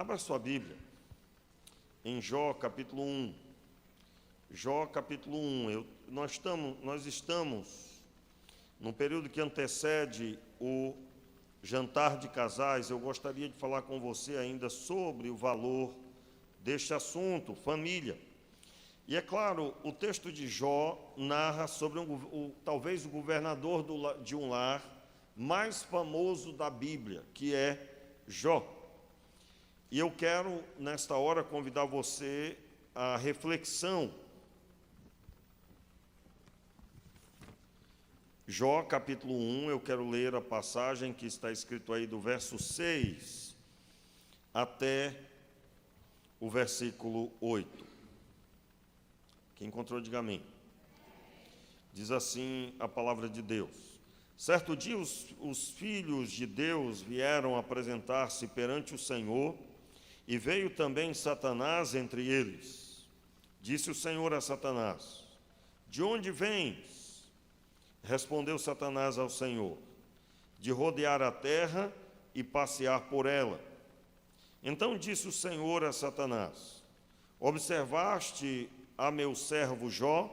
Abra sua Bíblia em Jó capítulo 1. Jó capítulo 1. Nós estamos no período que antecede o jantar de casais. Eu gostaria de falar com você ainda sobre o valor deste assunto, família. E é claro, o texto de Jó narra sobre talvez o governador de um lar mais famoso da Bíblia, que é Jó. E eu quero, nesta hora, convidar você à reflexão. Jó, capítulo 1, eu quero ler a passagem que está escrito aí do verso 6 até o versículo 8. Quem encontrou, diga amém. Diz assim a palavra de Deus. Certo dia os filhos de Deus vieram apresentar-se perante o Senhor, e veio também Satanás entre eles. Disse o Senhor a Satanás: de onde vens? Respondeu Satanás ao Senhor: de rodear a terra e passear por ela. Então disse o Senhor a Satanás: observaste a meu servo Jó?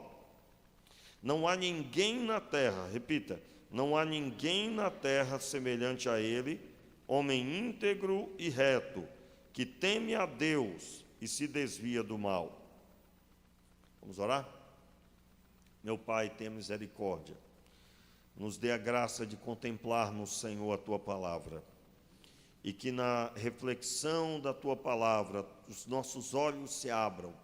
Não há ninguém na terra, repita, não há ninguém na terra semelhante a ele, homem íntegro e reto, que teme a Deus e se desvia do mal. Vamos orar? Meu Pai, tenha misericórdia. Nos dê a graça de contemplarmos, Senhor, a Tua palavra. E que na reflexão da Tua palavra, os nossos olhos se abram,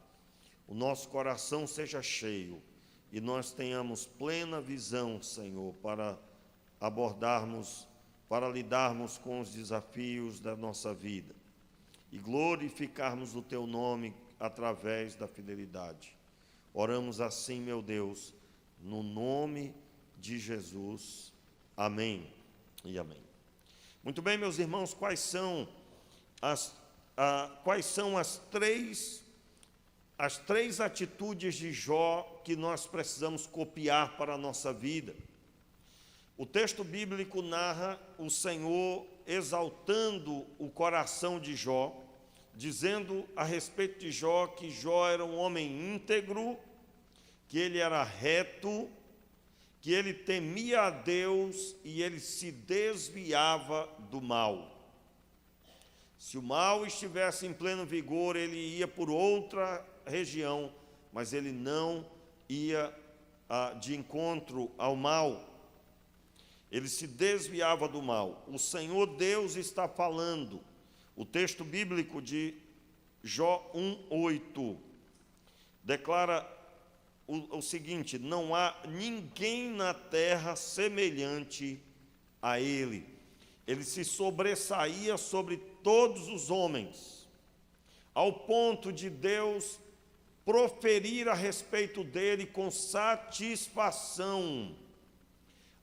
o nosso coração seja cheio, e nós tenhamos plena visão, Senhor, para abordarmos, para lidarmos com os desafios da nossa vida e glorificarmos o Teu nome através da fidelidade. Oramos assim, meu Deus, no nome de Jesus. Amém e amém. Muito bem, meus irmãos, quais são as três atitudes de Jó que nós precisamos copiar para a nossa vida? O texto bíblico narra o Senhor exaltando o coração de Jó, dizendo a respeito de Jó que Jó era um homem íntegro, que ele era reto, que ele temia a Deus e ele se desviava do mal. Se o mal estivesse em pleno vigor, ele ia por outra região, mas ele não ia de encontro ao mal. Ele se desviava do mal. O Senhor Deus está falando. O texto bíblico de Jó 1:8 declara o seguinte: não há ninguém na terra semelhante a ele. Ele se sobressaía sobre todos os homens, ao ponto de Deus proferir a respeito dele com satisfação.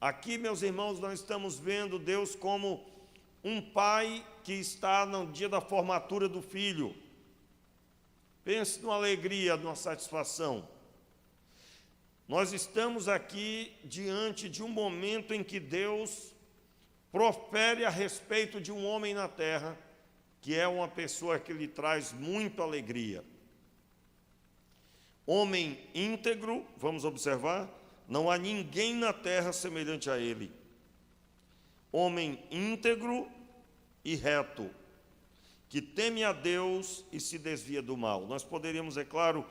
Aqui, meus irmãos, nós estamos vendo Deus como um pai que está no dia da formatura do filho. Pense numa alegria, numa satisfação. Nós estamos aqui diante de um momento em que Deus profere a respeito de um homem na terra, que é uma pessoa que lhe traz muita alegria. Homem íntegro, vamos observar, não há ninguém na terra semelhante a ele. Homem íntegro e reto, que teme a Deus e se desvia do mal. Nós poderíamos, é claro,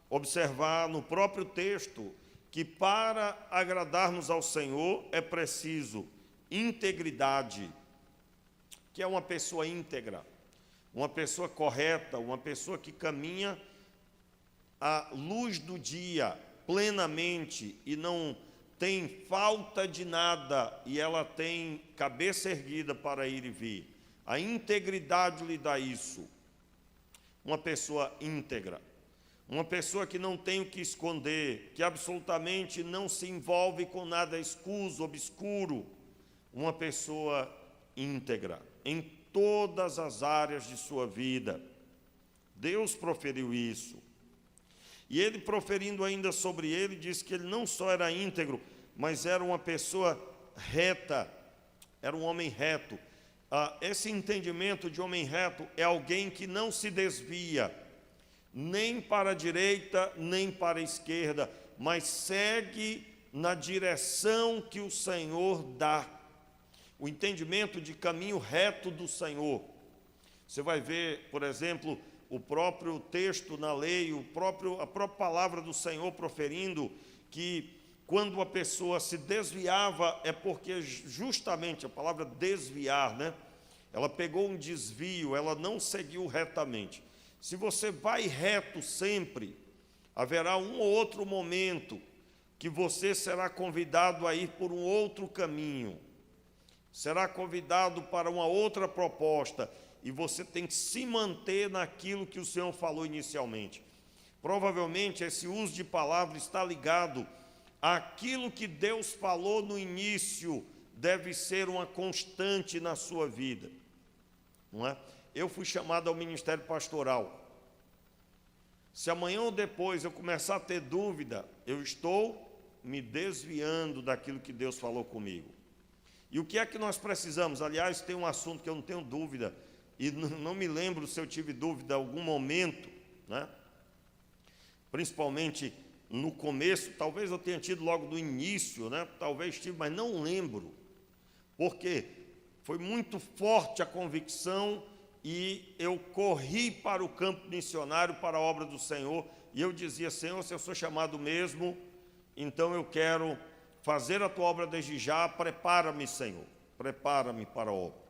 observar no próprio texto que para agradarmos ao Senhor é preciso integridade, que é uma pessoa íntegra, uma pessoa correta, uma pessoa que caminha à luz do dia plenamente e não tem falta de nada, e ela tem cabeça erguida para ir e vir. A integridade lhe dá isso. Uma pessoa íntegra, uma pessoa que não tem o que esconder, que absolutamente não se envolve com nada escuso, obscuro. Uma pessoa íntegra em todas as áreas de sua vida. Deus proferiu isso. E ele, proferindo ainda sobre ele, disse que ele não só era íntegro, mas era uma pessoa reta, era um homem reto. esse entendimento de homem reto é alguém que não se desvia, nem para a direita, nem para a esquerda, mas segue na direção que o Senhor dá. O entendimento de caminho reto do Senhor. Você vai ver, por exemplo, o próprio texto na lei, a própria palavra do Senhor proferindo que quando a pessoa se desviava, é porque justamente a palavra desviar, né? Ela pegou um desvio, ela não seguiu retamente. Se você vai reto sempre, haverá um ou outro momento que você será convidado a ir por um outro caminho, será convidado para uma outra proposta, e você tem que se manter naquilo que o Senhor falou inicialmente. Provavelmente esse uso de palavra está ligado àquilo que Deus falou no início, deve ser uma constante na sua vida, não é? Eu fui chamado ao ministério pastoral. Se amanhã ou depois eu começar a ter dúvida, eu estou me desviando daquilo que Deus falou comigo. E o que é que nós precisamos? Aliás, tem um assunto que eu não tenho dúvida, e não me lembro se eu tive dúvida em algum momento, né? Principalmente no começo, talvez eu tenha tido logo do início, né? Talvez tive, mas não lembro. Porque foi muito forte a convicção e eu corri para o campo missionário, para a obra do Senhor, e eu dizia: Senhor, se eu sou chamado mesmo, então eu quero fazer a tua obra desde já, prepara-me, Senhor, prepara-me para a obra.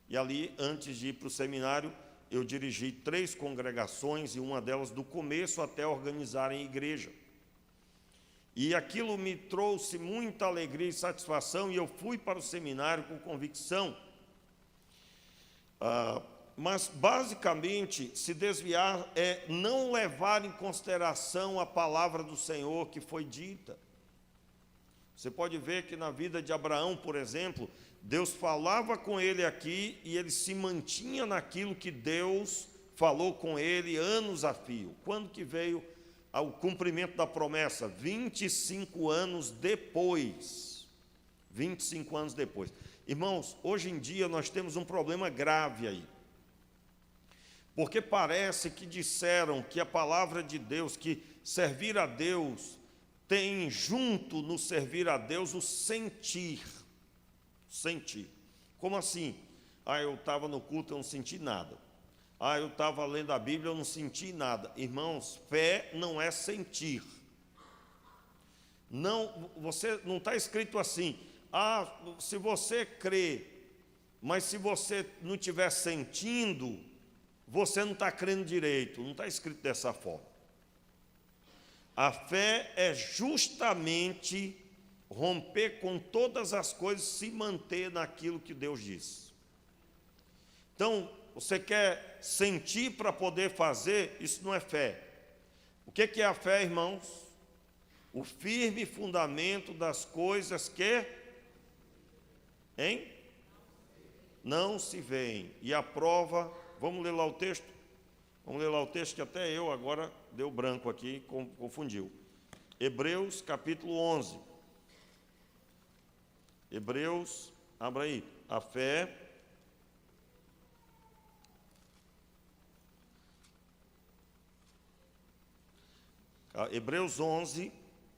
E ali, antes de ir para o seminário, eu dirigi 3 congregações, e uma delas do começo até organizarem igreja. E aquilo me trouxe muita alegria e satisfação, e eu fui para o seminário com convicção. Mas, basicamente, se desviar é não levar em consideração a palavra do Senhor que foi dita. Você pode ver que na vida de Abraão, por exemplo, Deus falava com ele aqui e ele se mantinha naquilo que Deus falou com ele anos a fio. Quando que veio ao cumprimento da promessa? 25 anos depois. 25 anos depois. Irmãos, hoje em dia nós temos um problema grave aí. Porque parece que disseram que a palavra de Deus, que servir a Deus, tem junto no servir a Deus o sentir. Sentir. Como assim? Eu estava no culto, eu não senti nada. Eu estava lendo a Bíblia, eu não senti nada. Irmãos, fé não é sentir. Não, você não está escrito assim: se você crê, mas se você não estiver sentindo, você não está crendo direito. Não está escrito dessa forma. A fé é justamente romper com todas as coisas, se manter naquilo que Deus diz. Então, você quer sentir para poder fazer? Isso não é fé. O que é a fé, irmãos? O firme fundamento das coisas que não se veem. E a prova, vamos ler lá o texto? Vamos ler lá o texto, que até eu agora deu branco aqui, confundiu. Hebreus capítulo 11. Hebreus, abra aí. A fé Hebreus 11,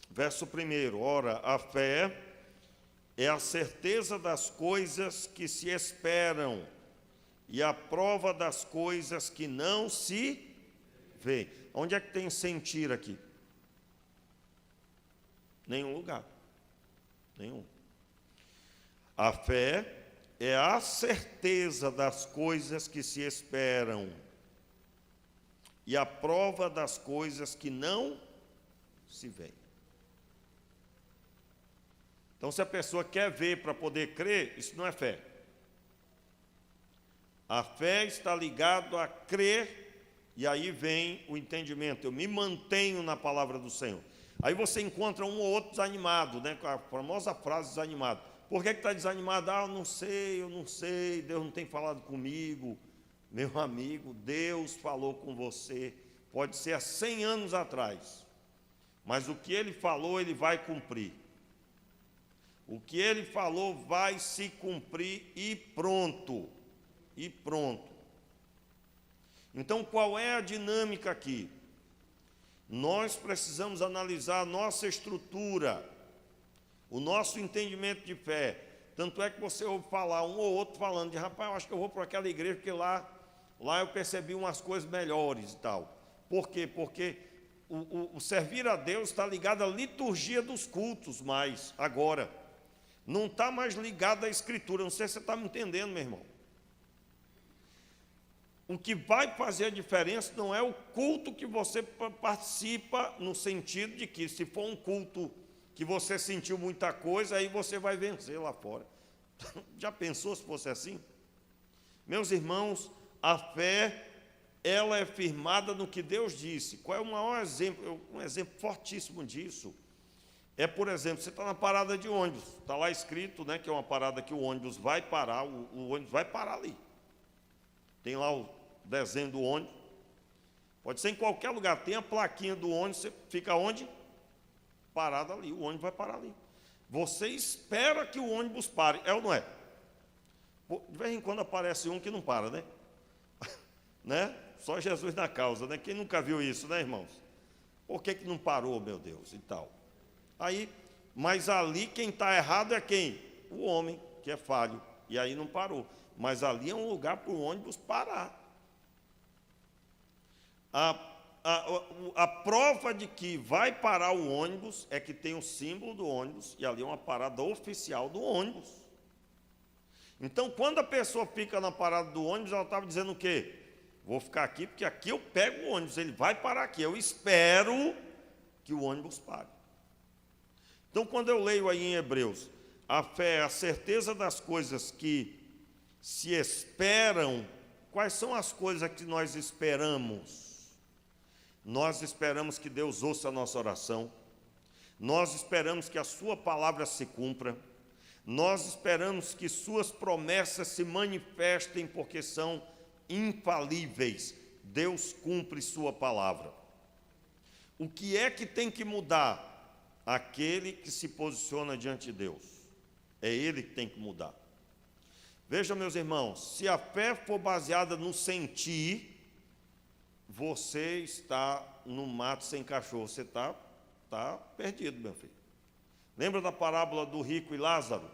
verso 1. Ora, a fé é a certeza das coisas que se esperam e a prova das coisas que não se vê. Onde é que tem sentir aqui? Nenhum lugar. Nenhum. A fé é a certeza das coisas que se esperam e a prova das coisas que não se veem. Então, se a pessoa quer ver para poder crer, isso não é fé. A fé está ligada a crer, e aí vem o entendimento. Eu me mantenho na palavra do Senhor. Aí você encontra um ou outro desanimado, né, com a famosa frase desanimado. Por que está desanimado? Eu não sei, Deus não tem falado comigo. Meu amigo, Deus falou com você, pode ser há 100 anos atrás, mas o que Ele falou, Ele vai cumprir. O que ele falou vai se cumprir e pronto. E pronto. Então, qual é a dinâmica aqui? Nós precisamos analisar a nossa estrutura, o nosso entendimento de fé. Tanto é que você ouve falar um ou outro falando de, rapaz, eu acho que eu vou para aquela igreja, porque lá eu percebi umas coisas melhores e tal. Por quê? Porque o servir a Deus está ligado à liturgia dos cultos mais agora. Não está mais ligado à Escritura. Não sei se você está me entendendo, meu irmão. O que vai fazer a diferença não é o culto que você participa, no sentido de que, se for um culto que você sentiu muita coisa, aí você vai vencer lá fora. Já pensou se fosse assim? Meus irmãos, a fé, ela é firmada no que Deus disse. Qual é o maior exemplo? Um exemplo fortíssimo disso é, por exemplo, você está na parada de ônibus, está lá escrito, né, que é uma parada que o ônibus vai parar, o ônibus vai parar ali. Tem lá o desenho do ônibus. Pode ser em qualquer lugar, tem a plaquinha do ônibus, você fica onde? Parado ali, o ônibus vai parar ali. Você espera que o ônibus pare, é ou não é? De vez em quando aparece um que não para, né? Né? Só Jesus na causa, né? Quem nunca viu isso, né, irmãos? Por que não parou, meu Deus, e tal? Aí, mas ali quem está errado é quem? O homem, que é falho, e aí não parou. Mas ali é um lugar para o ônibus parar. A prova de que vai parar o ônibus é que tem o símbolo do ônibus, e ali é uma parada oficial do ônibus. Então, quando a pessoa fica na parada do ônibus, ela estava dizendo o quê? Vou ficar aqui, porque aqui eu pego o ônibus, ele vai parar aqui, eu espero que o ônibus pare. Então, quando eu leio aí em Hebreus, a fé é a certeza das coisas que se esperam. Quais são as coisas que nós esperamos? Nós esperamos que Deus ouça a nossa oração, nós esperamos que a sua palavra se cumpra, nós esperamos que suas promessas se manifestem, porque são infalíveis. Deus cumpre sua palavra. O que é que tem que mudar? Aquele que se posiciona diante de Deus. É ele que tem que mudar. Veja, meus irmãos, se a fé for baseada no sentir, você está no mato sem cachorro, você está perdido, meu filho. Lembra da parábola do rico e Lázaro?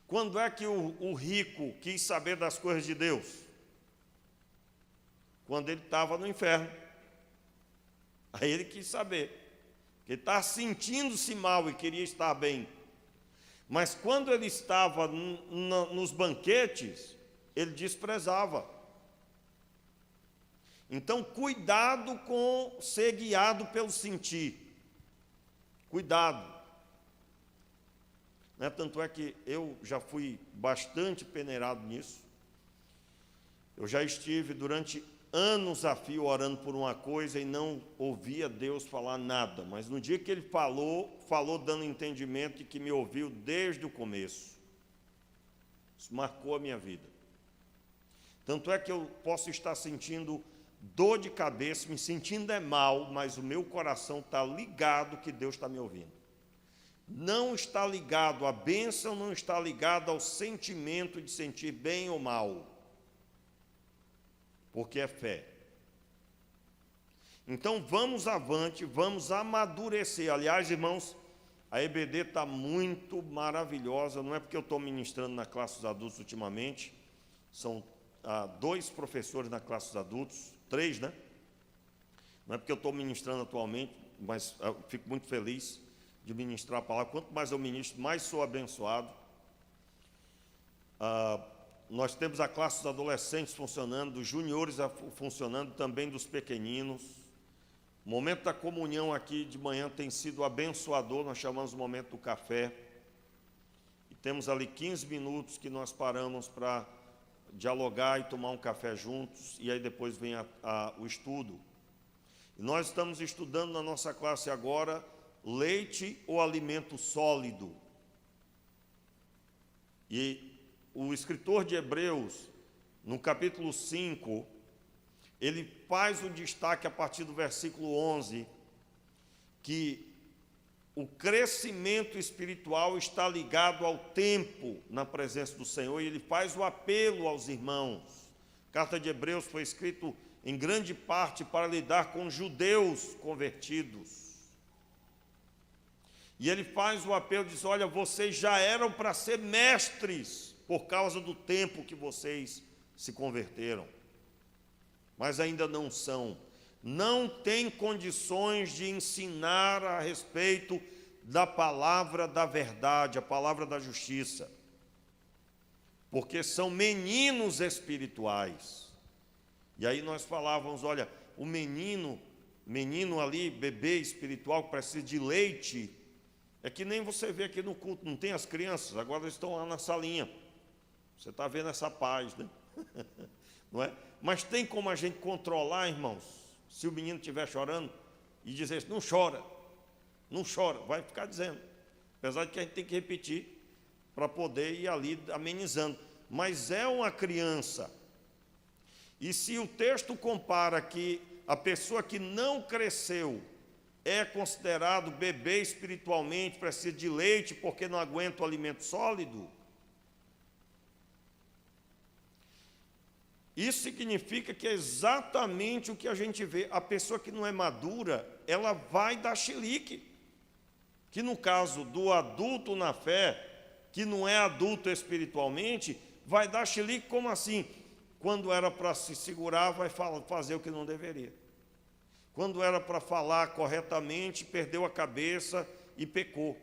Quando é que o rico quis saber das coisas de Deus? Quando ele estava no inferno. Aí ele quis saber. Ele estava sentindo-se mal e queria estar bem. Mas quando ele estava nos banquetes, ele desprezava. Então, cuidado com ser guiado pelo sentir. Cuidado. Né? Tanto é que eu já fui bastante peneirado nisso. Eu já estive durante anos a fio orando por uma coisa e não ouvia Deus falar nada. Mas no dia que Ele falou dando entendimento e que me ouviu desde o começo. Isso marcou a minha vida. Tanto é que eu posso estar sentindo dor de cabeça, me sentindo mal, mas o meu coração está ligado que Deus está me ouvindo. Não está ligado à bênção, não está ligado ao sentimento de sentir bem ou mal. Porque é fé. Então vamos avante, vamos amadurecer. Aliás, irmãos, a EBD está muito maravilhosa. Não é porque eu estou ministrando na classe dos adultos ultimamente. São 2 professores na classe dos adultos, 3, né? Não é porque eu estou ministrando atualmente, mas eu fico muito feliz de ministrar a palavra. Quanto mais eu ministro, mais sou abençoado. Nós temos a classe dos adolescentes funcionando, dos juniores funcionando, também dos pequeninos. O momento da comunhão aqui de manhã tem sido abençoador, nós chamamos o momento do café. E temos ali 15 minutos que nós paramos para dialogar e tomar um café juntos, e aí depois vem o estudo. E nós estamos estudando na nossa classe agora, leite ou alimento sólido. E o escritor de Hebreus, no capítulo 5, ele faz o destaque a partir do versículo 11, que o crescimento espiritual está ligado ao tempo na presença do Senhor, e ele faz o apelo aos irmãos. A carta de Hebreus foi escrita em grande parte para lidar com judeus convertidos. E ele faz o apelo, diz: olha, vocês já eram para ser mestres por causa do tempo que vocês se converteram, mas ainda não são. Não têm condições de ensinar a respeito da palavra da verdade, a palavra da justiça, porque são meninos espirituais. E aí nós falávamos: olha, o menino ali, bebê espiritual, que precisa de leite, é que nem você vê aqui no culto, não tem as crianças, agora eles estão lá na salinha. Você está vendo essa paz, né? Não é? Mas tem como a gente controlar, irmãos? Se o menino estiver chorando e dizer assim: não chora, não chora, vai ficar dizendo. Apesar de que a gente tem que repetir para poder ir ali amenizando. Mas é uma criança. E se o texto compara que a pessoa que não cresceu é considerado bebê espiritualmente, precisa de leite porque não aguenta o alimento sólido, isso significa que é exatamente o que a gente vê. A pessoa que não é madura, ela vai dar chilique. Que no caso do adulto na fé, que não é adulto espiritualmente, vai dar chilique como assim? Quando era para se segurar, vai fazer o que não deveria. Quando era para falar corretamente, perdeu a cabeça e pecou.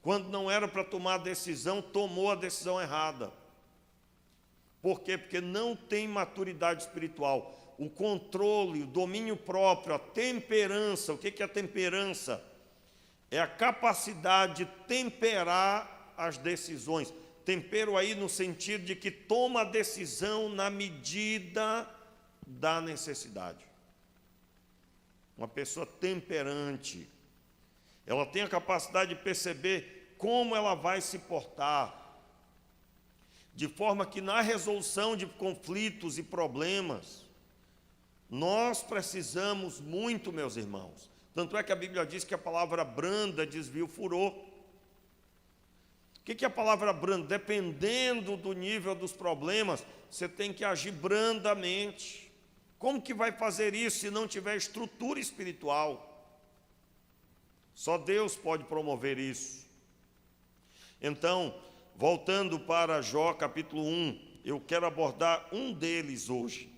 Quando não era para tomar a decisão, tomou a decisão errada. Por quê? Porque não tem maturidade espiritual. O controle, o domínio próprio, a temperança. O que é a temperança? É a capacidade de temperar as decisões. Tempero aí no sentido de que toma a decisão na medida da necessidade. Uma pessoa temperante, ela tem a capacidade de perceber como ela vai se portar, de forma que na resolução de conflitos e problemas, nós precisamos muito, meus irmãos. Tanto é que a Bíblia diz que a palavra branda desvia o furor. O que é a palavra branda? Dependendo do nível dos problemas, você tem que agir brandamente. Como que vai fazer isso se não tiver estrutura espiritual? Só Deus pode promover isso. Então, voltando para Jó capítulo 1, eu quero abordar um deles hoje.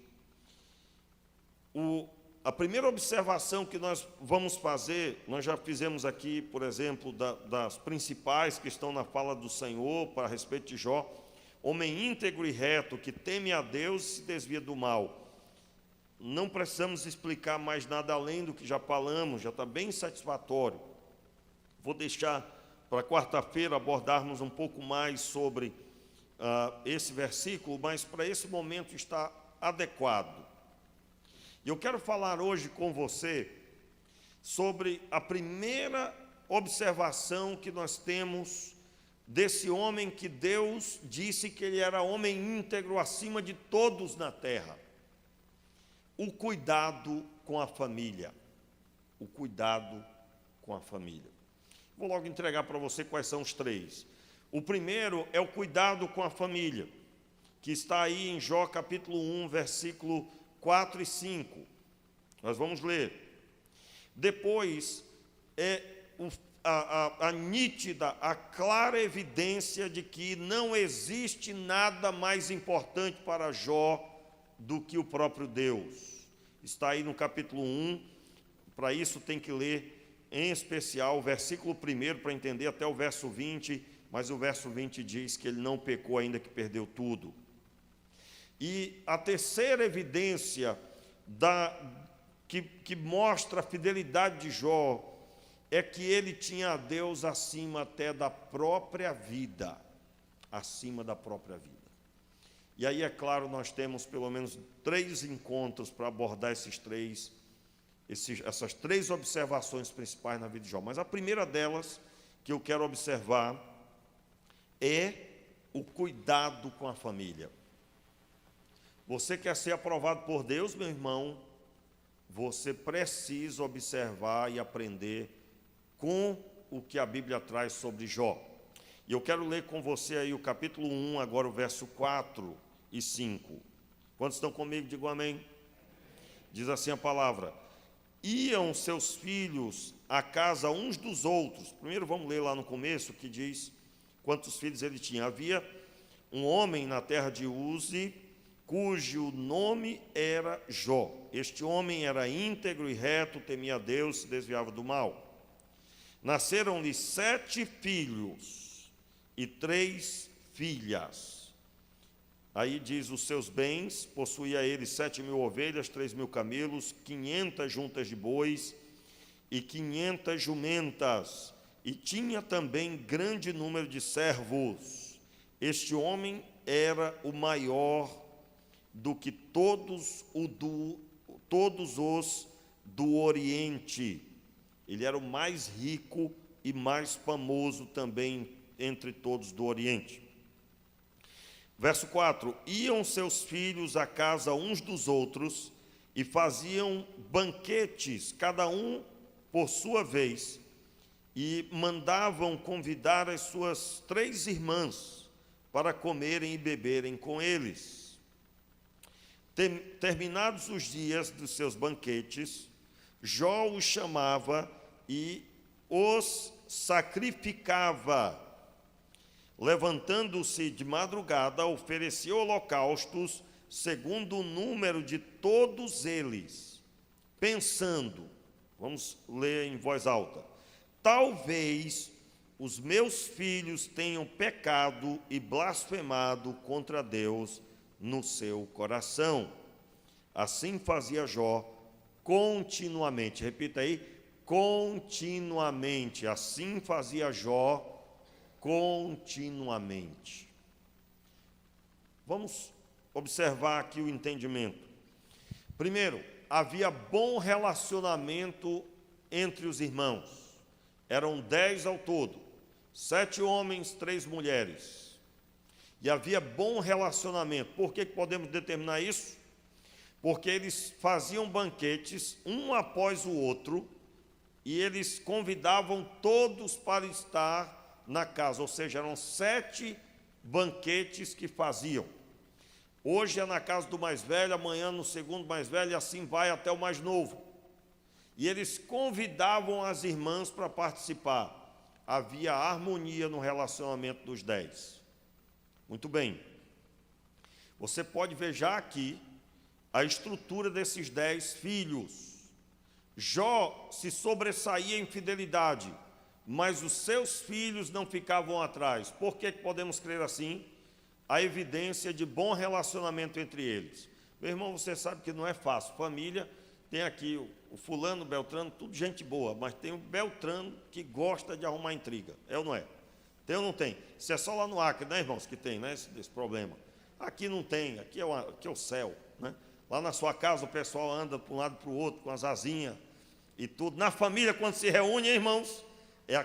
A primeira observação que nós vamos fazer, nós já fizemos aqui, por exemplo, das principais que estão na fala do Senhor para respeito de Jó. Homem íntegro e reto, que teme a Deus e se desvia do mal. Não precisamos explicar mais nada além do que já falamos, já está bem satisfatório. Vou deixar para quarta-feira abordarmos um pouco mais sobre esse versículo, mas para esse momento está adequado. E eu quero falar hoje com você sobre a primeira observação que nós temos desse homem que Deus disse que ele era homem íntegro acima de todos na terra. O cuidado com a família. O cuidado com a família. Vou logo entregar para você quais são os três. O primeiro é o cuidado com a família, que está aí em Jó capítulo 1, versículo 4 e 5. Nós vamos ler. Depois é a nítida, a clara evidência de que não existe nada mais importante para Jó do que o próprio Deus. Está aí no capítulo 1, para isso tem que ler em especial o versículo 1 para entender até o verso 20, mas o verso 20 diz que ele não pecou ainda que perdeu tudo. E a terceira evidência que mostra a fidelidade de Jó é que ele tinha a Deus acima até da própria vida, acima da própria vida. E aí, é claro, nós temos pelo menos 3 encontros para abordar essas três observações principais na vida de Jó. Mas a primeira delas que eu quero observar é o cuidado com a família. Você quer ser aprovado por Deus, meu irmão? Você precisa observar e aprender com o que a Bíblia traz sobre Jó. E eu quero ler com você aí o capítulo 1, agora o verso 4 e 5. Quantos estão comigo? Digam amém. Diz assim a palavra: iam seus filhos à casa uns dos outros. Primeiro vamos ler lá no começo que diz quantos filhos ele tinha. Havia um homem na terra de Uzi, cujo nome era Jó. Este homem era íntegro e reto, temia a Deus, se desviava do mal. Nasceram-lhe 7 filhos e 3 filhas. Aí diz os seus bens: possuía ele 7.000 ovelhas, 3.000 camelos, 500 juntas de bois e 500 jumentas, e tinha também grande número de servos. Este homem era o maior do que todos os do Oriente. Ele era o mais rico e mais famoso também entre todos do Oriente. Verso 4: iam seus filhos à casa uns dos outros e faziam banquetes, cada um por sua vez, e mandavam convidar as suas 3 irmãs para comerem e beberem com eles. Terminados os dias dos seus banquetes, Jó os chamava e os sacrificava. Levantando-se de madrugada, oferecia holocaustos segundo o número de todos eles, pensando, vamos ler em voz alta: talvez os meus filhos tenham pecado e blasfemado contra Deus no seu coração. Assim fazia Jó continuamente. Repita aí: continuamente. Assim fazia Jó continuamente. Vamos observar aqui o entendimento. Primeiro, havia bom relacionamento entre os irmãos. Eram 10 ao todo, 7 homens, 3 mulheres. E havia bom relacionamento. Por que podemos determinar isso? Porque eles faziam banquetes um após o outro e eles convidavam todos para estar na casa, ou seja, eram 7 banquetes que faziam. Hoje é na casa do mais velho, amanhã no segundo mais velho, e assim vai até o mais novo. E eles convidavam as irmãs para participar. Havia harmonia no relacionamento dos 10. Muito bem. Você pode ver já aqui a estrutura desses 10 filhos. Jó se sobressaía em fidelidade, mas os seus filhos não ficavam atrás. Por que podemos crer assim? A evidência de bom relacionamento entre eles. Meu irmão, você sabe que não é fácil. Família, tem aqui o fulano, o Beltrano, tudo gente boa, mas tem o Beltrano que gosta de arrumar intriga. É ou não é? Tem ou não tem? Isso é só lá no Acre, né, irmãos, que tem, né, esse problema. Aqui não tem, aqui é o céu, né? Lá na sua casa o pessoal anda para um lado para o outro com as asinhas e tudo. Na família, quando se reúne, irmãos, é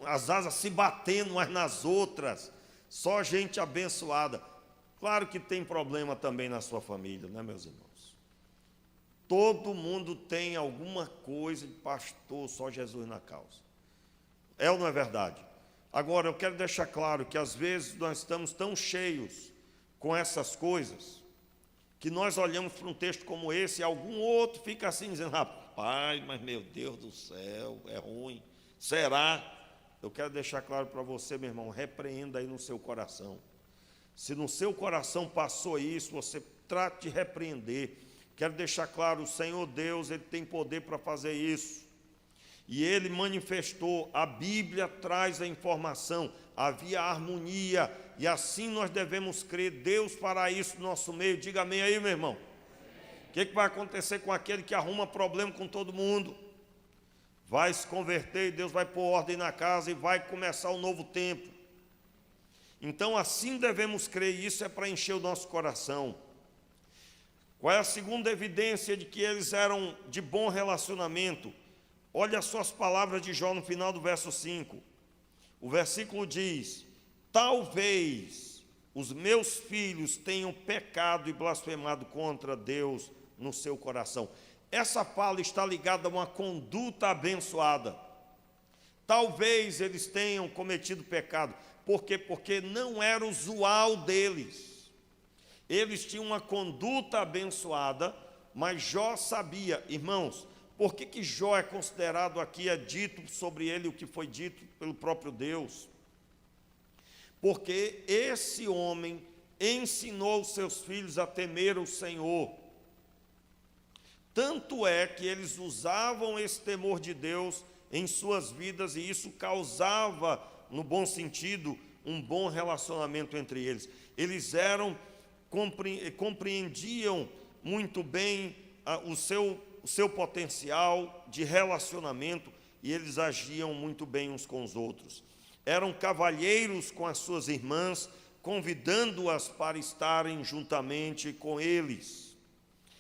as asas se batendo umas nas outras, só gente abençoada. Claro que tem problema também na sua família, né, meus irmãos? Todo mundo tem alguma coisa de pastor, só Jesus na causa. É ou não é verdade? Agora, eu quero deixar claro que às vezes nós estamos tão cheios com essas coisas, que nós olhamos para um texto como esse e algum outro fica assim dizendo: rapaz, mas meu Deus do céu, é ruim. Será? Eu quero deixar claro para você, meu irmão, repreenda aí no seu coração. Se no seu coração passou isso, você trate de repreender. Quero deixar claro, o Senhor Deus, Ele tem poder para fazer isso. E Ele manifestou, a Bíblia traz a informação, havia harmonia, e assim nós devemos crer. Deus fará isso no nosso meio. Diga amém aí, meu irmão. O que vai acontecer com aquele que arruma problema com todo mundo? Vai se converter e Deus vai pôr ordem na casa e vai começar um novo tempo. Então assim devemos crer, e isso é para encher o nosso coração. Qual é a segunda evidência de que eles eram de bom relacionamento? Olha as suas palavras de Jó no final do verso 5. O versículo diz: talvez os meus filhos tenham pecado e blasfemado contra Deus no seu coração. Essa fala está ligada a uma conduta abençoada. talvez eles tenham cometido pecado. Por quê? Porque não era usual deles. Eles tinham uma conduta abençoada, mas Jó sabia, irmãos, por que Jó é considerado aqui, é dito sobre ele o que foi dito pelo próprio Deus? Porque esse homem ensinou os seus filhos a temer o Senhor. Tanto é que eles usavam esse temor de Deus em suas vidas, e isso causava, no bom sentido, um bom relacionamento entre eles. Eles compreendiam muito bem o seu potencial de relacionamento, e eles agiam muito bem uns com os outros. Eram cavalheiros com as suas irmãs, convidando-as para estarem juntamente com eles.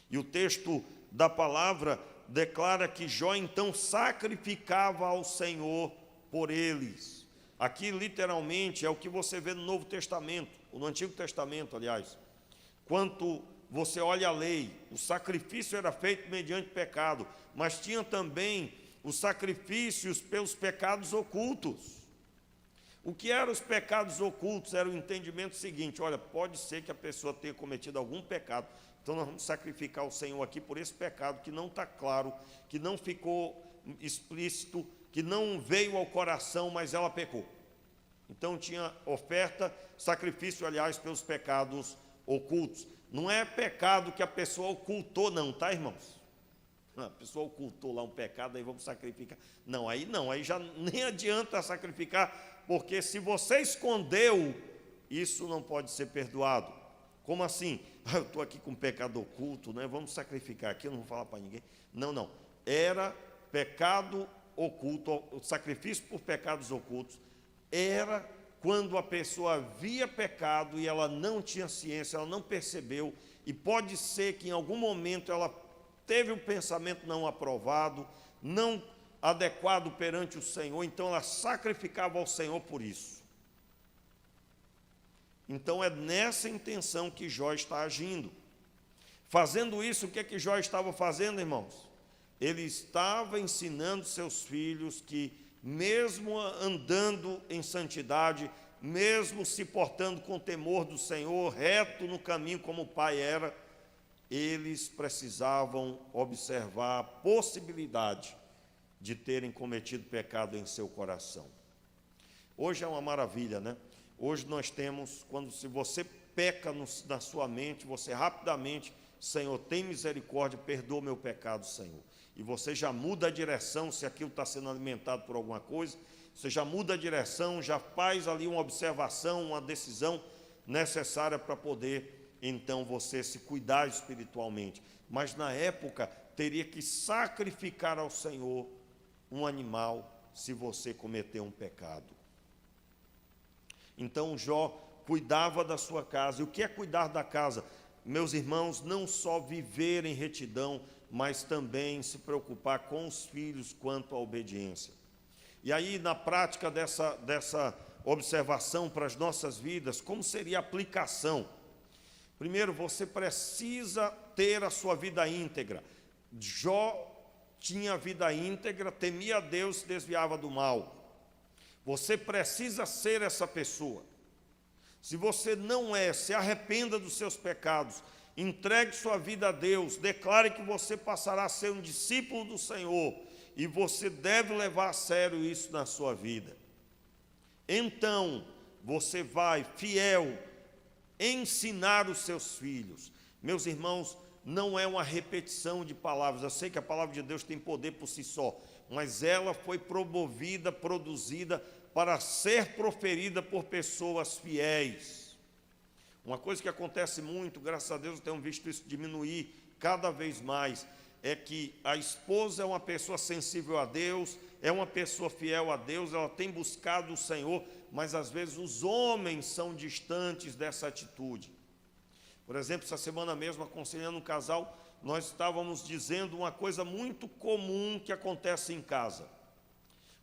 E o texto da palavra declara que Jó então sacrificava ao Senhor por eles. Aqui literalmente é o que você vê no Novo Testamento, ou no Antigo Testamento, aliás. Quando você olha a lei, o sacrifício era feito mediante pecado, mas tinha também os sacrifícios pelos pecados ocultos. O que eram os pecados ocultos? Era o entendimento seguinte: olha, pode ser que a pessoa tenha cometido algum pecado, então nós vamos sacrificar o Senhor aqui por esse pecado que não está claro, que não ficou explícito, que não veio ao coração, mas ela pecou. Então tinha oferta, sacrifício, aliás, pelos pecados ocultos. Não é pecado que a pessoa ocultou, não, tá, irmãos? A pessoa ocultou lá um pecado, aí vamos sacrificar. Não, aí já nem adianta sacrificar, porque se você escondeu, isso não pode ser perdoado. Como assim? Eu estou aqui com um pecado oculto, né? Vamos sacrificar aqui, eu não vou falar para ninguém. Não. Era pecado oculto, o sacrifício por pecados ocultos era quando a pessoa via pecado e ela não tinha ciência, ela não percebeu, e pode ser que em algum momento ela teve um pensamento não aprovado, não adequado perante o Senhor, então ela sacrificava ao Senhor por isso. Então é nessa intenção que Jó está agindo. Fazendo isso, o que é que Jó estava fazendo, irmãos? Ele estava ensinando seus filhos que, mesmo andando em santidade, mesmo se portando com temor do Senhor, reto no caminho como o pai era, eles precisavam observar a possibilidade de terem cometido pecado em seu coração. Hoje é uma maravilha, né? Hoje nós temos, se você peca na sua mente, você rapidamente, Senhor, tem misericórdia, perdoa meu pecado, Senhor. E você já muda a direção, se aquilo está sendo alimentado por alguma coisa, você já muda a direção, já faz ali uma observação, uma decisão necessária para poder, então, você se cuidar espiritualmente. Mas na época, teria que sacrificar ao Senhor um animal se você cometer um pecado. Então Jó cuidava da sua casa. E o que é cuidar da casa? Meus irmãos, não só viver em retidão, mas também se preocupar com os filhos quanto à obediência. E aí, na prática dessa observação para as nossas vidas, como seria a aplicação? Primeiro, você precisa ter a sua vida íntegra. Jó tinha a vida íntegra, temia a Deus, se desviava do mal. Você precisa ser essa pessoa. Se você não é, se arrependa dos seus pecados, entregue sua vida a Deus, declare que você passará a ser um discípulo do Senhor, e você deve levar a sério isso na sua vida. Então, você vai, fiel, ensinar os seus filhos. Meus irmãos, não é uma repetição de palavras. Eu sei que a palavra de Deus tem poder por si só, mas ela foi promovida, produzida para ser proferida por pessoas fiéis. Uma coisa que acontece muito, graças a Deus eu tenho visto isso diminuir cada vez mais, é que a esposa é uma pessoa sensível a Deus, é uma pessoa fiel a Deus, ela tem buscado o Senhor, mas às vezes os homens são distantes dessa atitude. Por exemplo, essa semana mesmo, aconselhando um casal, nós estávamos dizendo uma coisa muito comum que acontece em casa.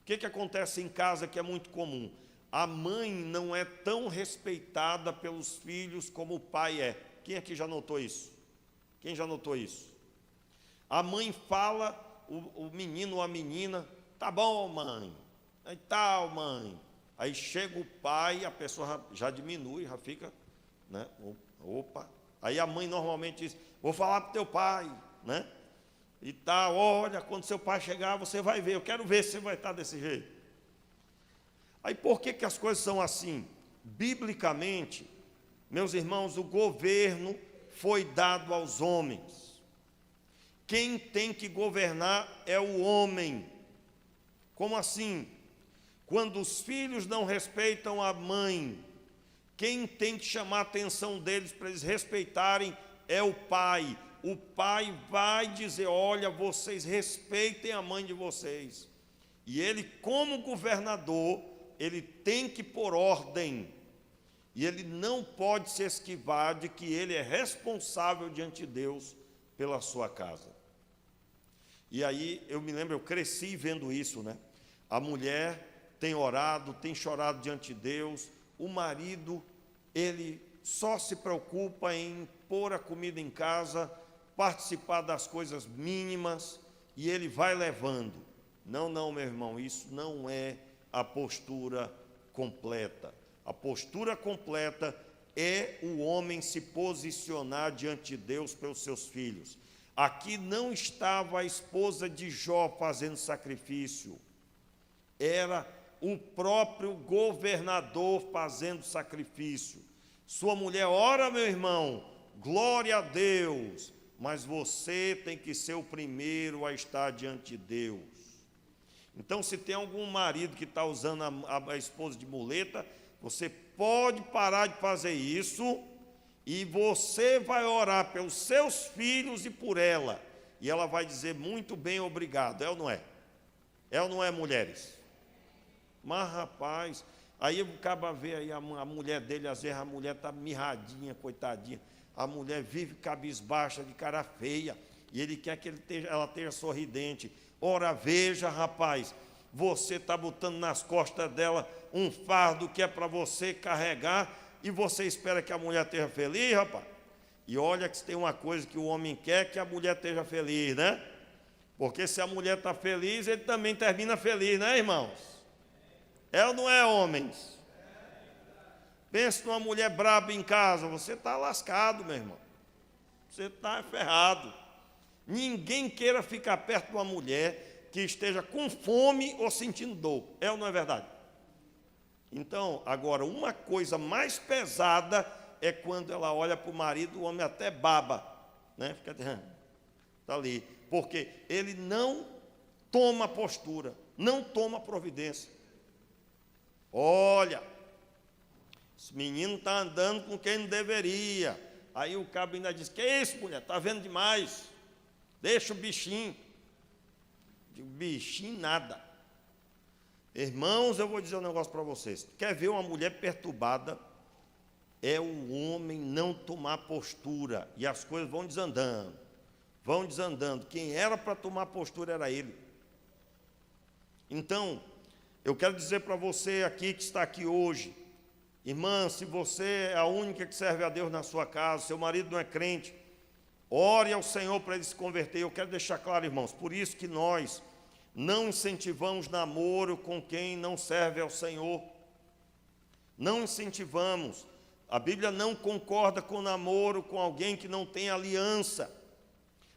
O que acontece em casa que é muito comum? A mãe não é tão respeitada pelos filhos como o pai é. Quem aqui já notou isso? Quem já notou isso? A mãe fala, o menino ou a menina, tá bom, mãe, Aí tal, mãe. Aí chega o pai, a pessoa já diminui, já fica, né? Opa. Aí a mãe normalmente diz, vou falar para o teu pai, né? E tal, olha, quando seu pai chegar, você vai ver, eu quero ver se você vai estar desse jeito. Aí por que as coisas são assim? Biblicamente, meus irmãos, o governo foi dado aos homens. Quem tem que governar é o homem. Como assim? Quando os filhos não respeitam a mãe, quem tem que chamar a atenção deles para eles respeitarem é o pai. O pai vai dizer, olha, vocês respeitem a mãe de vocês. E ele, como governador, ele tem que pôr ordem. E ele não pode se esquivar de que ele é responsável diante de Deus pela sua casa. E aí, eu me lembro, eu cresci vendo isso, né? A mulher tem orado, tem chorado diante de Deus. O marido, ele só se preocupa em pôr a comida em casa, participar das coisas mínimas, e ele vai levando. Não, meu irmão, isso não é a postura completa. A postura completa é o homem se posicionar diante de Deus pelos seus filhos. Aqui não estava a esposa de Jó fazendo sacrifício, era o próprio governador fazendo sacrifício. Sua mulher ora, meu irmão, glória a Deus, mas você tem que ser o primeiro a estar diante de Deus. Então, se tem algum marido que está usando a esposa de muleta, você pode parar de fazer isso, e você vai orar pelos seus filhos e por ela, e ela vai dizer muito bem, obrigado. É ou não é? É ou não é, mulheres? Mas, rapaz, aí o cara vê aí a mulher dele, às vezes a mulher está mirradinha, coitadinha, a mulher vive cabisbaixa, de cara feia, e ele quer que ela esteja sorridente. Ora, veja, rapaz, você está botando nas costas dela um fardo que é para você carregar, e você espera que a mulher esteja feliz, rapaz? E olha que tem uma coisa que o homem quer, que a mulher esteja feliz, né? Porque se a mulher está feliz, ele também termina feliz, né, irmãos? É ou não é, homens? Pense numa mulher braba em casa, você está lascado, meu irmão. Você está ferrado. Ninguém queira ficar perto de uma mulher que esteja com fome ou sentindo dor. É ou não é verdade? Então, agora, uma coisa mais pesada é quando ela olha para o marido, o homem até baba, né? Fica tá ali, porque ele não toma postura, não toma providência. Olha, esse menino está andando com quem não deveria. Aí o cabo ainda diz, que é isso, mulher? Está vendo demais? Deixa o bichinho. Digo, bichinho nada. Irmãos, eu vou dizer um negócio para vocês. Quer ver uma mulher perturbada? É o homem não tomar postura. E as coisas vão desandando. Vão desandando. Quem era para tomar postura era ele. Então, eu quero dizer para você aqui que está aqui hoje, irmã, se você é a única que serve a Deus na sua casa, seu marido não é crente, ore ao Senhor para ele se converter. Eu quero deixar claro, irmãos, por isso que nós não incentivamos namoro com quem não serve ao Senhor. Não incentivamos. A Bíblia não concorda com namoro com alguém que não tem aliança.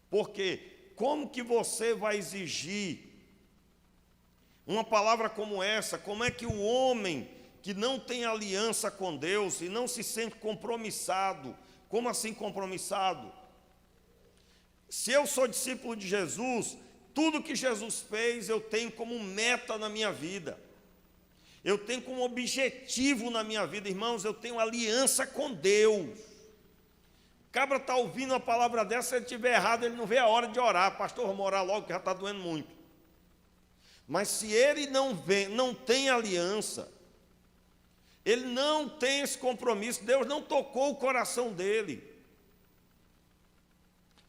Porque como que você vai exigir uma palavra como essa? Como é que o homem que não tem aliança com Deus e não se sente compromissado, como assim compromissado? Se eu sou discípulo de Jesus, tudo que Jesus fez eu tenho como meta na minha vida, eu tenho como objetivo na minha vida, irmãos, eu tenho aliança com Deus. O cabra está ouvindo uma palavra dessa, se ele estiver errado, ele não vê a hora de orar, pastor, vamos orar logo que já está doendo muito. Mas se ele não tem aliança, ele não tem esse compromisso, Deus não tocou o coração dele.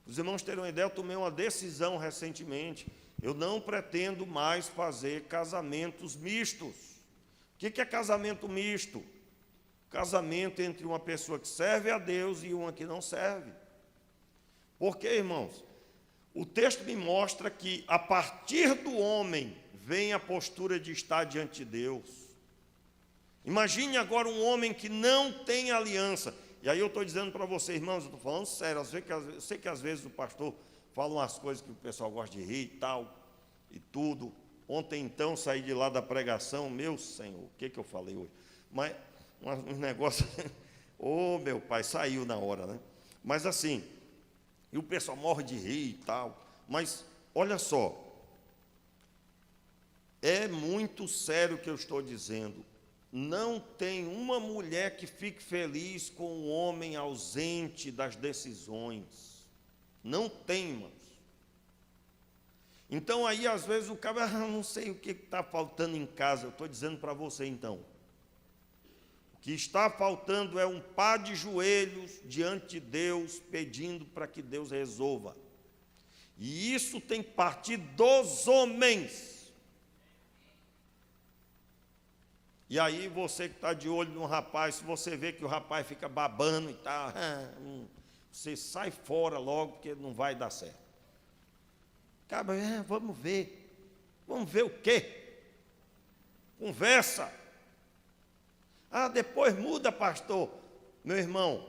Os irmãos terão uma ideia, eu tomei uma decisão recentemente, eu não pretendo mais fazer casamentos mistos. O que é casamento misto? Casamento entre uma pessoa que serve a Deus e uma que não serve. Por quê, irmãos? O texto me mostra que a partir do homem vem a postura de estar diante de Deus. Imagine agora um homem que não tem aliança. E aí eu estou dizendo para vocês, irmãos, eu estou falando sério, eu sei que às vezes o pastor fala umas coisas que o pessoal gosta de rir e tal, e tudo. Ontem então saí de lá da pregação, meu Senhor, o que eu falei hoje? Mas um negócio, ô meu pai, saiu na hora, né? Mas assim, e o pessoal morre de rir e tal, mas olha só, é muito sério o que eu estou dizendo. Não tem uma mulher que fique feliz com um homem ausente das decisões. Não tem, irmãos. Então aí às vezes o cara, não sei o que está faltando em casa. Eu estou dizendo para você então. O que está faltando é um par de joelhos diante de Deus, pedindo para que Deus resolva. E isso tem que partir dos homens. E aí você que está de olho no rapaz, se você vê que o rapaz fica babando e tal, você sai fora logo, porque não vai dar certo. Cara, vamos ver. Vamos ver o quê? Conversa. Ah, depois muda, pastor. Meu irmão,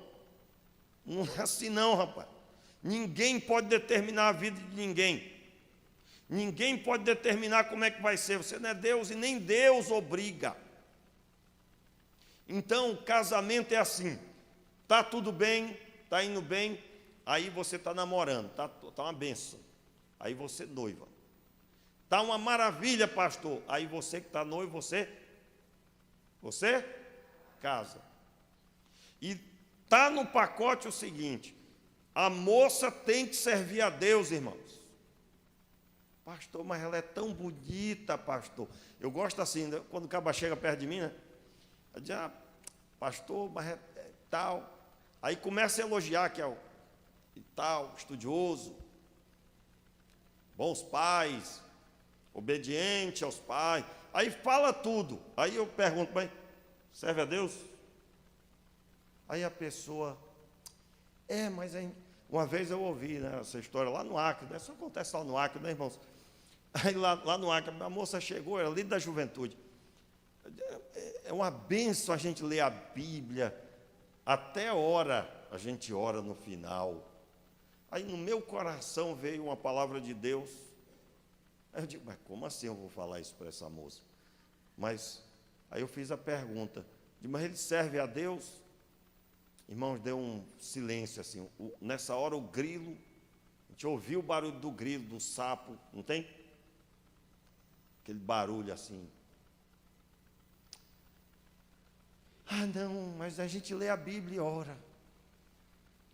não é assim não, rapaz. Ninguém pode determinar a vida de ninguém. Ninguém pode determinar como é que vai ser. Você não é Deus e nem Deus obriga. Então, o casamento é assim, está tudo bem, está indo bem, aí você está namorando, está uma benção, aí você noiva. Está uma maravilha, pastor, aí você que está noivo, você casa. E está no pacote o seguinte, a moça tem que servir a Deus, irmãos. Pastor, mas ela é tão bonita, pastor. Eu gosto assim, quando o caba chega perto de mim, né? Eu digo, pastor, mas é tal. Aí começa a elogiar que é o e tal, estudioso, bons pais, obediente aos pais. Aí fala tudo. Aí eu pergunto, mas serve a Deus? Aí a pessoa, mas uma vez eu ouvi, né, essa história lá no Acre, né? Isso acontece lá no Acre, né, irmãos? Aí lá no Acre, a moça chegou, era líder da juventude. É uma bênção a gente ler a Bíblia, até hora a gente ora no final. Aí no meu coração veio uma palavra de Deus. Aí eu digo, mas como assim eu vou falar isso para essa moça? Mas aí eu fiz a pergunta, mas ele serve a Deus? Irmãos, deu um silêncio assim. Nessa hora o grilo, a gente ouviu o barulho do grilo, do sapo, não tem? Aquele barulho assim. Não, mas a gente lê a Bíblia e ora.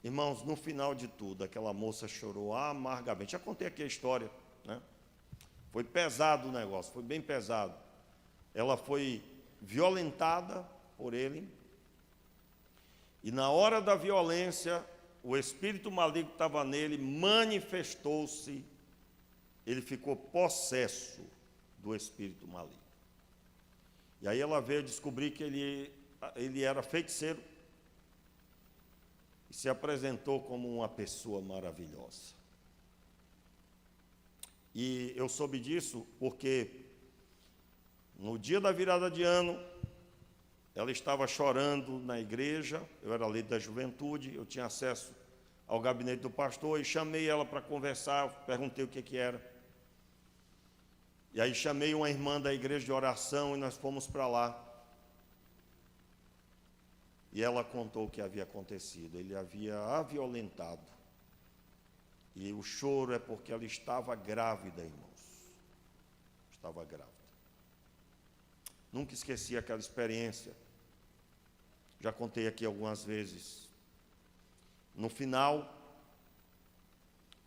Irmãos, no final de tudo, aquela moça chorou amargamente. Já contei aqui a história, né? Foi pesado o negócio, foi bem pesado. Ela foi violentada por ele. E na hora da violência, o espírito maligno que estava nele manifestou-se. Ele ficou possesso do espírito maligno. E aí ela veio descobrir que ele era feiticeiro e se apresentou como uma pessoa maravilhosa. E eu soube disso porque no dia da virada de ano, ela estava chorando na igreja, eu era líder da juventude, eu tinha acesso ao gabinete do pastor e chamei ela para conversar, perguntei o que era. E aí chamei uma irmã da igreja de oração e nós fomos para lá. E ela contou o que havia acontecido. Ele havia a violentado. E o choro é porque ela estava grávida, irmãos. Estava grávida. Nunca esqueci aquela experiência. Já contei aqui algumas vezes. No final,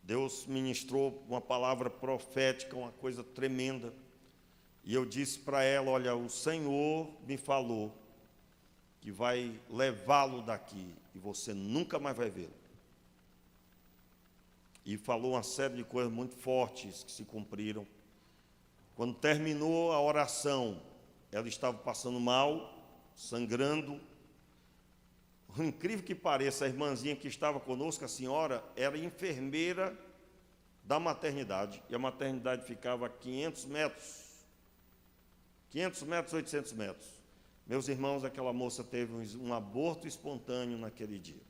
Deus ministrou uma palavra profética, uma coisa tremenda. E eu disse para ela, olha, o Senhor me falou que vai levá-lo daqui e você nunca mais vai vê-lo. E falou uma série de coisas muito fortes que se cumpriram. Quando terminou a oração, ela estava passando mal, sangrando. Por incrível que pareça, a irmãzinha que estava conosco, a senhora, era enfermeira da maternidade, e a maternidade ficava a 500 metros. 500 metros, 800 metros. Meus irmãos, aquela moça teve um aborto espontâneo naquele dia.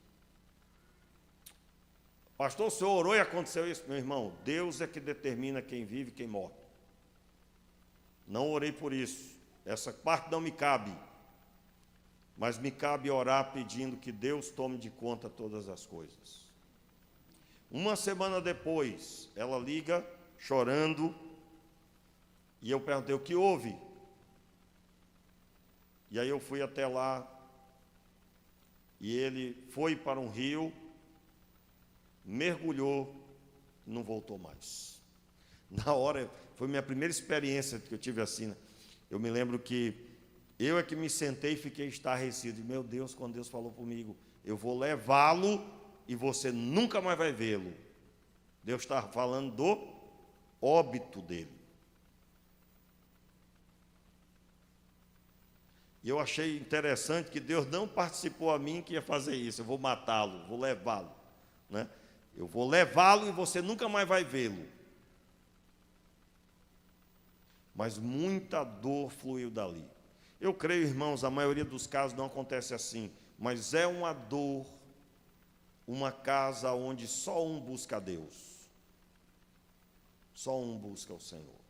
Pastor, o senhor orou e aconteceu isso? Meu irmão, Deus é que determina quem vive e quem morre. Não orei por isso. Essa parte não me cabe. Mas me cabe orar pedindo que Deus tome de conta todas as coisas. Uma semana depois, ela liga, chorando, e eu perguntei, o que houve? E aí eu fui até lá, e ele foi para um rio, mergulhou, e não voltou mais. Na hora, foi minha primeira experiência que eu tive assim, né? Eu me lembro que eu é que me sentei e fiquei estarrecido. Meu Deus, quando Deus falou comigo, eu vou levá-lo e você nunca mais vai vê-lo. Deus está falando do óbito dele. E eu achei interessante que Deus não participou a mim que ia fazer isso. Eu vou matá-lo, vou levá-lo, né? Eu vou levá-lo e você nunca mais vai vê-lo. Mas muita dor fluiu dali. Eu creio, irmãos, a maioria dos casos não acontece assim, mas é uma dor, uma casa onde só um busca a Deus. Só um busca o Senhor.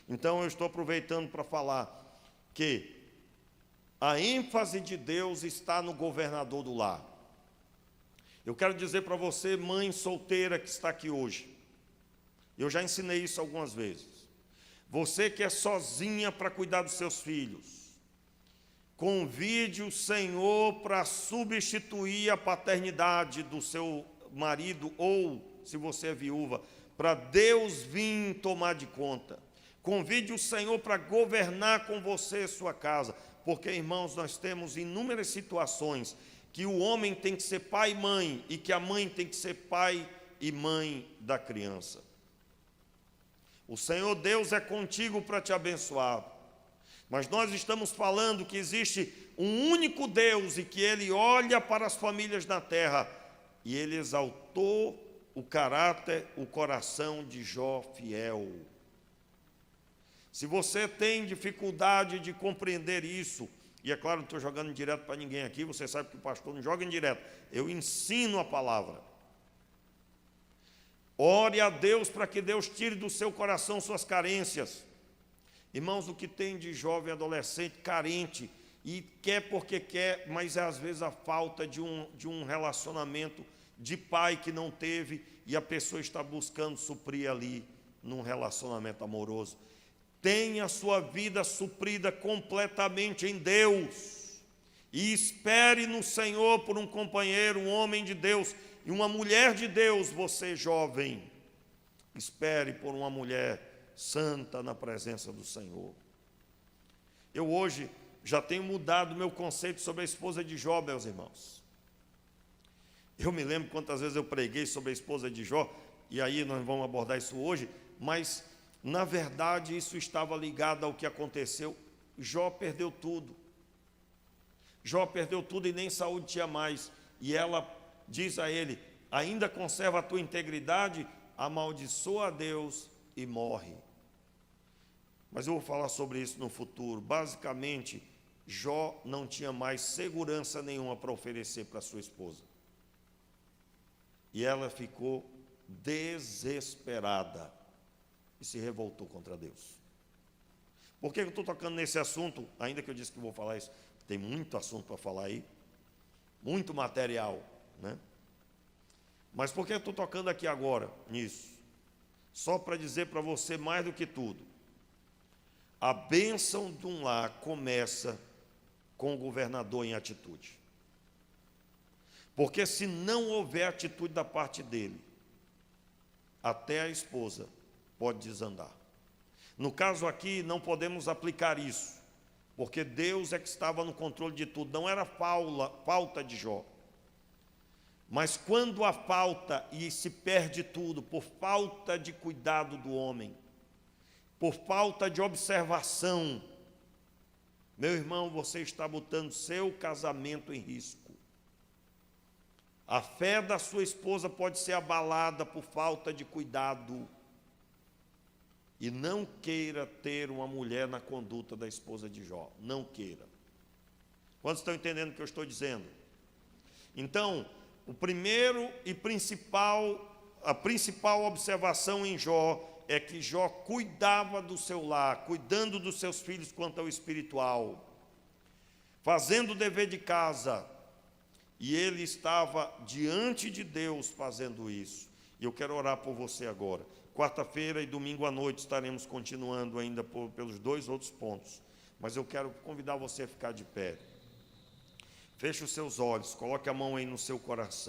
Então eu estou aproveitando para falar que a ênfase de Deus está no governador do lar. Eu quero dizer para você, mãe solteira que está aqui hoje, eu já ensinei isso algumas vezes. Você que é sozinha para cuidar dos seus filhos, convide o Senhor para substituir a paternidade do seu marido, ou, se você é viúva, para Deus vir tomar de conta. Convide o Senhor para governar com você sua casa, porque, irmãos, nós temos inúmeras situações que o homem tem que ser pai e mãe, e que a mãe tem que ser pai e mãe da criança. O Senhor Deus é contigo para te abençoar, mas nós estamos falando que existe um único Deus e que Ele olha para as famílias da terra, e Ele exaltou o caráter, o coração de Jó fiel. Se você tem dificuldade de compreender isso, e é claro, não estou jogando direto para ninguém aqui, você sabe que o pastor não joga em direto, eu ensino a palavra. Ore a Deus para que Deus tire do seu coração suas carências. Irmãos, o que tem de jovem adolescente carente, e quer porque quer, mas é às vezes a falta de um relacionamento de pai que não teve, e a pessoa está buscando suprir ali num relacionamento amoroso. Tenha a sua vida suprida completamente em Deus, e espere no Senhor por um companheiro, um homem de Deus e uma mulher de Deus. Você jovem, espere por uma mulher santa na presença do Senhor. Eu hoje já tenho mudado meu conceito sobre a esposa de Jó, meus irmãos. Eu me lembro quantas vezes eu preguei sobre a esposa de Jó, e aí nós vamos abordar isso hoje, mas na verdade isso estava ligado ao que aconteceu. Jó perdeu tudo. Jó perdeu tudo e nem saúde tinha mais. E ela diz a ele, ainda conserva a tua integridade? Amaldiçoa a Deus e morre. Mas eu vou falar sobre isso no futuro. Basicamente, Jó não tinha mais segurança nenhuma para oferecer para sua esposa. E ela ficou desesperada e se revoltou contra Deus. Por que eu estou tocando nesse assunto? Ainda que eu disse que vou falar isso, tem muito assunto para falar aí, muito material, né? Mas por que eu estou tocando aqui agora nisso? Só para dizer para você mais do que tudo, a bênção de um lar começa com o governador em atitude. Porque se não houver atitude da parte dele, até a esposa pode desandar. No caso aqui, não podemos aplicar isso, porque Deus é que estava no controle de tudo, não era falta de Jó. Mas quando há falta e se perde tudo, por falta de cuidado do homem, por falta de observação, meu irmão, você está botando seu casamento em risco. A fé da sua esposa pode ser abalada por falta de cuidado. E não queira ter uma mulher na conduta da esposa de Jó. Não queira. Quantos estão entendendo o que eu estou dizendo? Então, o primeiro e a principal observação em Jó é que Jó cuidava do seu lar, cuidando dos seus filhos quanto ao espiritual, fazendo o dever de casa, e ele estava diante de Deus fazendo isso. E eu quero orar por você agora. Quarta-feira e domingo à noite estaremos continuando ainda pelos 2 outros pontos, mas eu quero convidar você a ficar de pé. Feche os seus olhos, coloque a mão aí no seu coração.